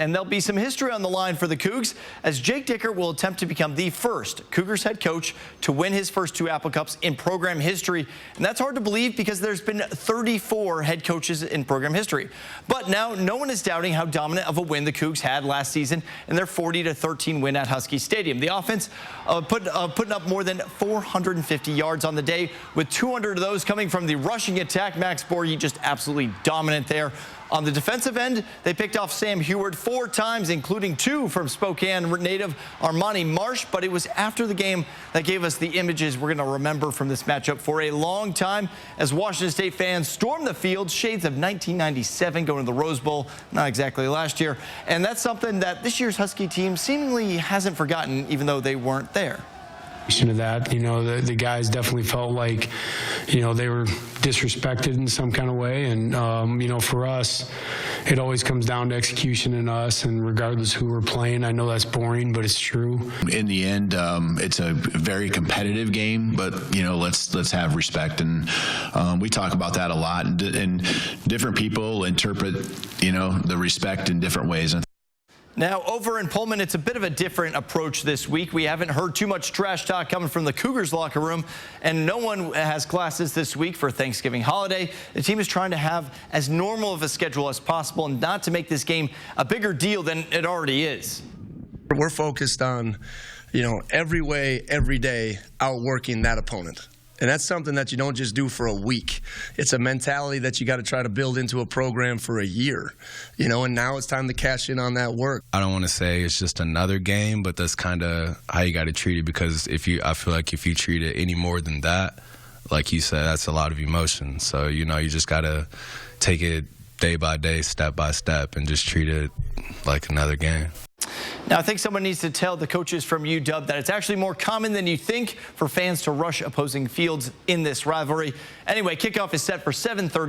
And there'll be some history on the line for the Cougs as Jake Dickert will attempt to become the first Cougars head coach to win his first 2 Apple Cups in program history. And that's hard to believe because there's been 34 head coaches in program history. But now no one is doubting how dominant of a win the Cougs had last season in their 40-13 win at Husky Stadium. The offense putting up more than 450 yards on the day, with 200 of those coming from the rushing attack. Max Borghi just absolutely dominant there. On the defensive end, they picked off Sam Heward 4 times, including 2 from Spokane native Armani Marsh. But it was after the game that gave us the images we're going to remember from this matchup for a long time, as Washington State fans stormed the field, shades of 1997 going to the Rose Bowl, not exactly last year. And that's something that this year's Husky team seemingly hasn't forgotten, even though they weren't there. Of that, the guys definitely felt like, they were disrespected in some kind of way. And, for us, it always comes down to execution in us, and regardless who we're playing. I know that's boring, but it's true. In the end, it's a very competitive game, but, let's have respect. And we talk about that a lot, and different people interpret, the respect in different ways. Now, over in Pullman, it's a bit of a different approach this week. We haven't heard too much trash talk coming from the Cougars locker room, and no one has classes this week for Thanksgiving holiday. The team is trying to have as normal of a schedule as possible and not to make this game a bigger deal than it already is. We're focused on, every way, every day, outworking that opponent. And that's something that you don't just do for a week. It's a mentality that you got to try to build into a program for a year. And now it's time to cash in on that work. I don't want to say it's just another game, but that's kind of how you got to treat it, because I feel like if you treat it any more than that, like you said, that's a lot of emotion. So, you just got to take it day by day, step by step, and just treat it like another game. Now, I think someone needs to tell the coaches from UW that it's actually more common than you think for fans to rush opposing fields in this rivalry. Anyway, kickoff is set for 7:30.